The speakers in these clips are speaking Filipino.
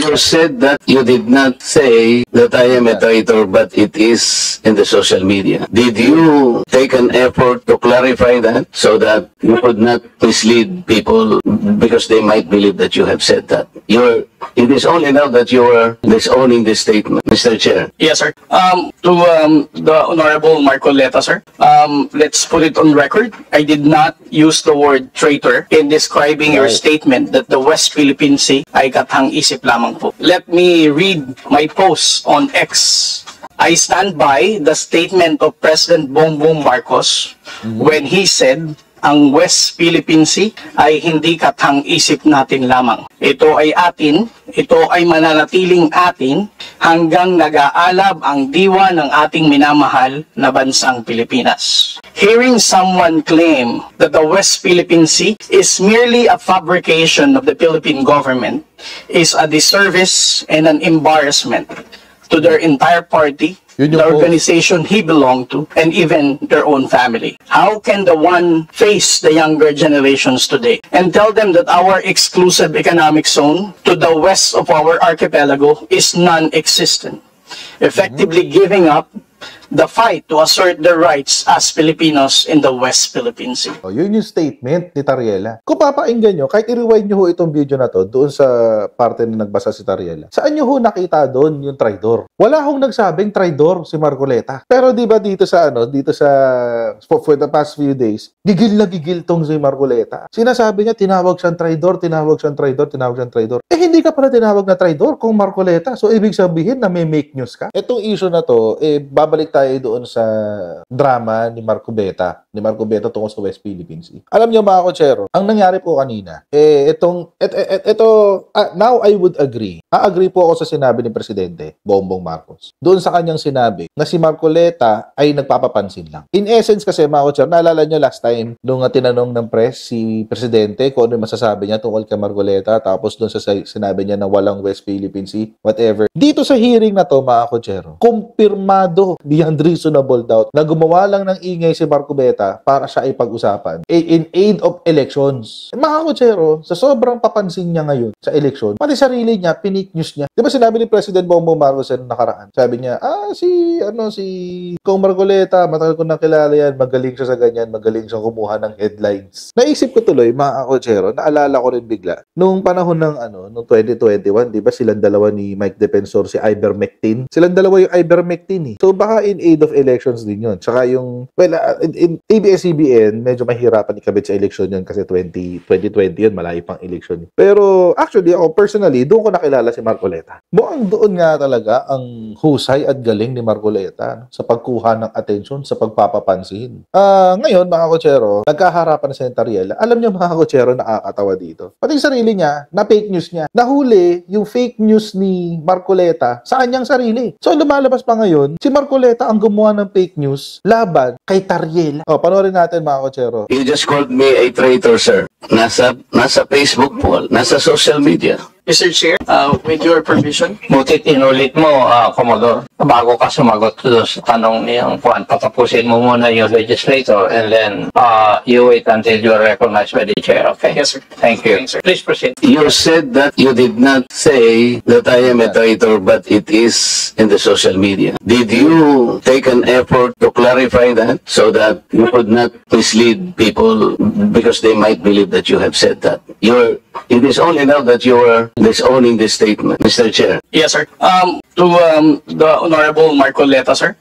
You said that you did not say that I am a traitor, but it is in the social media. Did you take an effort to clarify that so that you could not mislead people because they might believe that you have said that? It is only now that you are disowning this statement, Mr. Chair. Yes, sir. To the Honorable Marcoleta, sir, let's put it on record. I did not use the word traitor in describing your statement that the West Philippine Sea ay kathang-isip lamang po. Let me read my post on X. I stand by the statement of President Bongbong Marcos when he said, ang West Philippine Sea ay hindi kathang-isip natin lamang. Ito ay atin, ito ay mananatiling atin hanggang nag-aalab ang diwa ng ating minamahal na bansang Pilipinas. Hearing someone claim that the West Philippine Sea is merely a fabrication of the Philippine government is a disservice and an embarrassment to their entire party, the organization he belonged to, and even their own family. How can the one face the younger generations today and tell them that our exclusive economic zone to the west of our archipelago is non-existent, effectively giving up the fight to assert their rights as Filipinos in the West Philippine Sea? Yun yung statement ni Tariela. Kung papainggan nyo, kahit i-rewind nyo ho itong video na to, doon sa parte na nagbasa si Tariela, saan nyo ho nakita doon yung traidor? Wala hong nagsabing traidor si Marcoleta. Pero di ba dito sa for the past few days, gigil na gigil tong si Marcoleta. Sinasabi niya, tinawag siyang traidor, tinawag siyang traidor, tinawag siyang traidor. Eh hindi ka pala tinawag na traidor kung Marcoleta. So ibig sabihin na may make news ka. Itong issue na to, babalik tayo doon sa drama ni Marco Beta tungkol sa West Philippine Sea. Alam niyo mga kotsero, ang nangyari po kanina, now I would agree. Agree po ako sa sinabi ni Presidente Bongbong Marcos. Doon sa kanyang sinabi na si Marcoleta ay nagpapapansin lang. In essence kasi mga kotsero, naalala niyo last time nung tinanong ng press si Presidente kung ano masasabi niya tungkol kay Marcoleta, tapos doon sa sinabi niya na walang West Philippine Sea, whatever. Dito sa hearing na to mga kotsero, kumpirmado beyond reasonable doubt na gumawa lang ng ingay si Marco Beta para siya ay pag-usapan in aid of elections. Mga kotsero, sa sobrang papansin niya ngayon sa eleksyon, pati sarili niya, pinik news niya. Di ba sinabi ni President Bongbong Marcos na nakaraan? Sabi niya, si Kong Marcoleta, matagal ko nakilala yan, magaling siya sa ganyan, magaling siya kumuha ng headlines. Naisip ko tuloy, mga kotsero, naalala ko rin bigla, nung panahon ng noong 2021, di ba silang dalawa ni Mike Defensor, si Ivermectin? Silang dalawa yung Ivermectin eh. So baka in aid of elections din yun. Tsaka yung, in ABS-CBN, medyo mahirapan ikabit sa election yun kasi 2020 yun, malayo pang election. Pero actually, ako personally, doon ko nakilala si Marcoleta. Mukhang doon nga talaga ang husay at galing ni Marcoleta sa pagkuha ng atensyon, sa pagpapapansin. Ngayon, mga kotsero, nagkaharapan na si Tariela. Alam niyo mga kotsero, nakakatawa dito. Pati yung sarili niya, na fake news niya. Nahuli yung fake news ni Marcoleta sa kanyang sarili. So, lumalabas pa ngayon, si Marcoleta ang gumawa ng fake news laban kay Tariela. Panoorin natin mga kotsero. You just called me a traitor, sir. Nasa Facebook po, nasa social media. Mr. Chair, with your permission. Butit inulit mo, Commodore, bago ka sumagot doon sa tanong niyang Juan, patapusin mo muna yung legislator and then you wait until you're recognized by the chair, okay? Yes, sir. Thank you. Thanks, sir. Please proceed. You said that you did not say that I am a traitor, but it is in the social media. Did you take an effort to clarify that so that you could not mislead people because they might believe that you have said that? It is only now that you are disowning this statement, Mr. Chair. Yes, sir. To the Honorable Marcoleta, sir,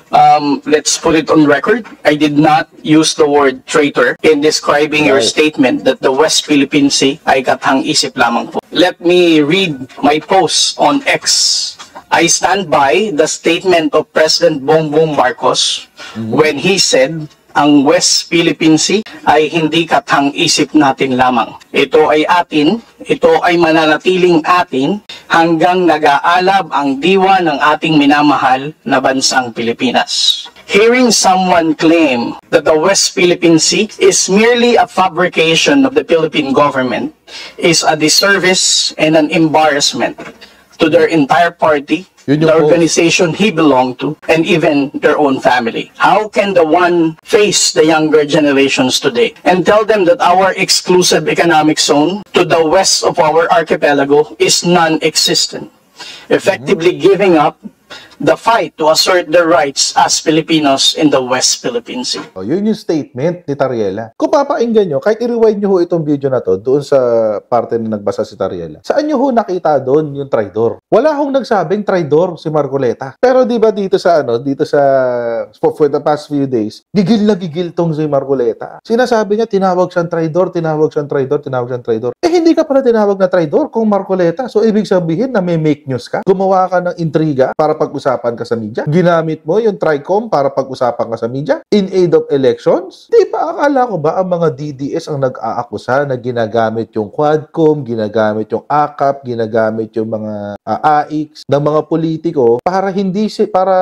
let's put it on record. I did not use the word traitor in describing your statement that the West Philippine Sea ay kathang-isip lamang po. Let me read my post on X. I stand by the statement of President Bongbong Marcos when he said, ang West Philippine Sea ay hindi kathang-isip natin lamang. Ito ay atin, ito ay mananatiling atin hanggang nag-aalab ang diwa ng ating minamahal na bansang Pilipinas. Hearing someone claim that the West Philippine Sea is merely a fabrication of the Philippine government is a disservice and an embarrassment to their entire party, the organization he belonged to, and even their own family. How can the one face the younger generations today and tell them that our exclusive economic zone to the west of our archipelago is non-existent, effectively giving up the fight to assert their rights as Filipinos in the West Philippine Sea. Oh, yun yung statement ni Tariela. Kung papainggan nyo, kahit i-rewind nyo ho itong video na to, doon sa parte na nagbasa si Tariela, saan nyo ho nakita doon yung traidor? Wala hong nagsabing traidor si Marcoleta. Pero di ba dito sa for the past few days, gigil na gigil tong si Marcoleta. Sinasabi niya, tinawag siyang traidor, tinawag siyang traidor, tinawag siyang traidor. Eh, hindi ka pala tinawag na traidor kung Marcoleta. So, ibig sabihin na may make news ka? Gumawa ka ng intriga para pag-usapan ka sa media? Ginamit mo yung TRICOM para pag-usapan ka sa media? In aid of elections? Di ba, akala ko ba ang mga DDS ang nag-aakusa na ginagamit yung Quadcom, ginagamit yung AKAP, ginagamit yung mga AIX ng mga politiko para para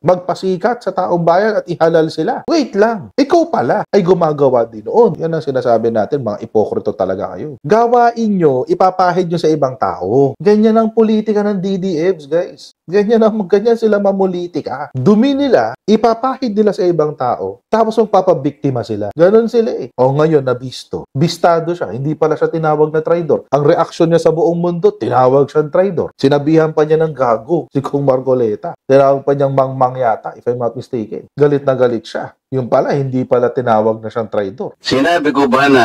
magpasikat sa taong bayan at ihalal sila? Wait lang. Ikaw pala ay gumagawa din noon. Yan ang sinasabi natin, mga ipokrito talaga kayo. Gawain nyo, ipapahid nyo sa ibang tao. Ganyan ang politika ng DDFs, guys. Ganyan sila mamulitika. Dumi nila, ipapahid nila sa ibang tao, tapos magpapabiktima sila. Ganon sila eh. O ngayon, nabisto. Bistado siya. Hindi pala siya tinawag na traidor. Ang reaksyon niya sa buong mundo, tinawag siyang traidor. Sinabihan pa niya ng gago si Kong Marcoleta. Tinawag pa niyang mangmang yata, if I'm not mistaken. Galit na galit siya. Yung pala, hindi pala tinawag na siyang traidor. Sinabi ko ba na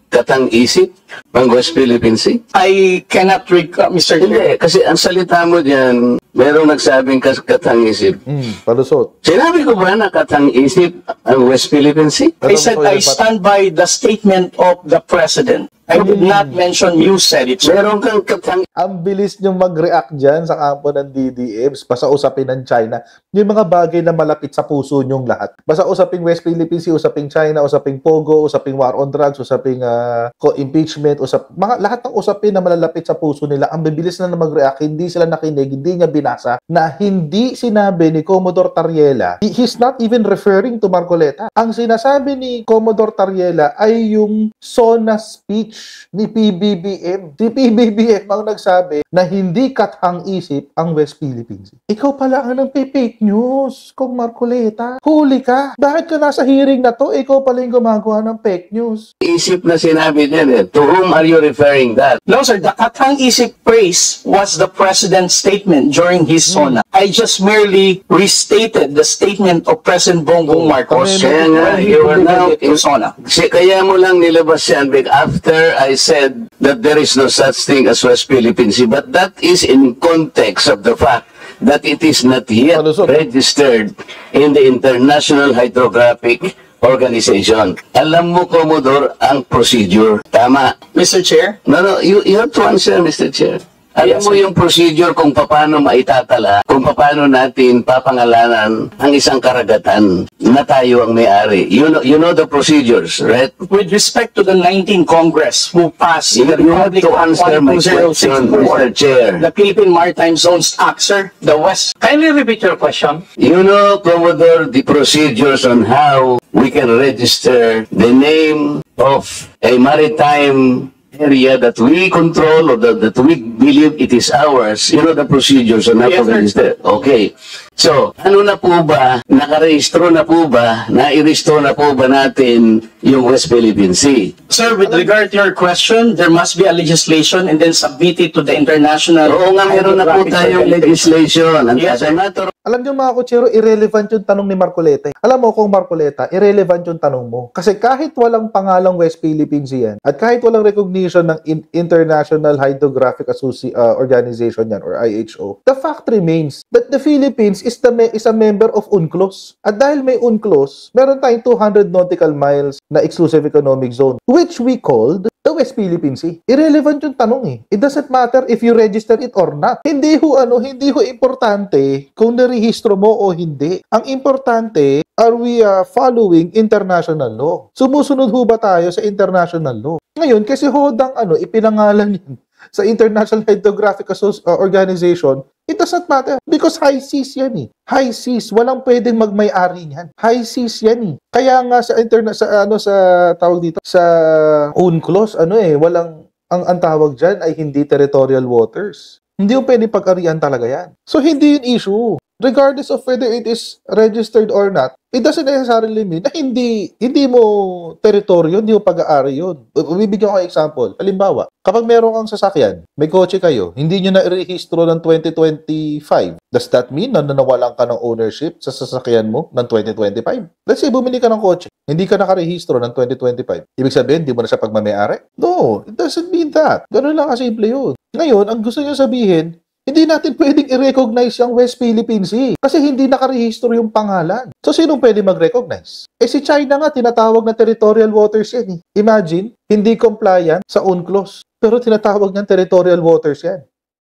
katang-isip ang West Philippine Sea? I cannot recall, Mr. Chair. Hindi, kasi ang salita mo dyan, merong nagsabing katang-isip. Palusot. Sinabi ko ba na katang-isip ang West Philippine Sea? I said I stand by the statement of the President. I did not mention you said it, sir. Meron kang katang... Ang bilis niyong mag-react dyan sa kampo ng DDFs, basta usapin ng China, yung mga bagay na malapit sa puso niyong lahat. Basta usaping West Philippine Sea, usaping China, usaping Pogo, usaping war on drugs, usaping impeachment, lahat ng usapin na malalapit sa puso nila, ang bibilis na mag-react, hindi sila nakinig, hindi niya binasa, na hindi sinabi ni Commodore Tariela, he's not even referring to Marcoleta. Ang sinasabi ni Commodore Tariela ay yung SONA speech ni PBBM. Si PBBM ang nagsabi na hindi kathang-isip ang West Philippines. Ikaw pala ang nagpe-fake news, Kong Marcoleta. Huli ka. Bakit ka nasa hearing na to? Ikaw pala yung gumagawa ng fake news. Isip na sinabi din eh. To whom are you referring that? No, sir. The katang-isip praise was the President's statement during his SONA. I just merely restated the statement of President Bongbong Marcos. Kaya nga, when he you are now delivered it to SONA. Kaya mo lang nilabas yan after I said that there is no such thing as West Philippine Sea, but that is in context of the fact that it is not yet registered in the International Hydrographic Organization. Alam mo, Commodore, ang procedure. Tama. Mr. Chair? No, you have to answer, Mr. Chair. Alam mo yung procedure kung paano maitatala, kung paano natin papangalanan ang isang karagatan na tayo ang may-ari. You know the procedures, right? With respect to the 19th Congress who passed You the have Republic to answer my question, Mr. Chair. the Philippine Maritime Zones Act, sir, the West. Kindly repeat your question. You know, Commodore, the procedures on how we can register the name of a maritime area that we control or that we believe it is ours. You know the procedures on how to register. Okay. So, ano na po ba, nakarehistro na po ba, nairehistro na po ba natin yung West Philippine Sea? Sir, with regard to your question, there must be a legislation and then submit it to the international... Oo nga, meron na po tayong legislation. And Yes, as a matter of Alam niyo mga kutsero, irrelevant yung tanong ni Marcoleta. Alam mo kung Marcoleta, irrelevant yung tanong mo. Kasi kahit walang pangalang West Philippines yan, at kahit walang recognition ng International Hydrographic Organization yan, or IHO, the fact remains that the Philippines is a member of UNCLOS. At dahil may UNCLOS, meron tayong 200 nautical miles na exclusive economic zone, which we called the West Philippine Sea. Irrelevant yung tanong eh. It doesn't matter if you register it or not. Hindi ho importante kung narehistro mo o hindi. Ang importante, are we following international law? Sumusunod ho ba tayo sa international law? Ngayon, kasi hodang ipinangalan yan sa International Hydrographic Organization, it does not matter because high seas yan eh. High seas, walang pwedeng magmay-ari niyan. High seas yan eh. Kaya nga sa tawag dito sa UNCLOS, walang ang tawag diyan ay hindi territorial waters. Hindi yung pwedeng pag-arian talaga yan. So hindi yun issue. regardless of whether it is registered or not, it doesn't necessarily mean na hindi mo teritoryo, hindi mo pag-aari yun. Bibigyan ko example. Halimbawa, kapag meron kang sasakyan, may kotse kayo, hindi nyo na i-rehistro ng 2025. Does that mean na nawalan ka ng ownership sa sasakyan mo ng 2025? Let's say, bumili ka ng kotse, hindi ka nakarehistro ng 2025. Ibig sabihin, hindi mo na siya pagmamayari? No, it doesn't mean that. Ganun lang kasimple yun. Ngayon, ang gusto nyo sabihin, hindi natin pwedeng i-recognize yung West Philippine Sea kasi hindi nakarehistro yung pangalan. So, sinong pwede mag-recognize? Si China nga, tinatawag na territorial waters yan. Imagine, hindi compliant sa UNCLOS, pero tinatawag ng territorial waters yan.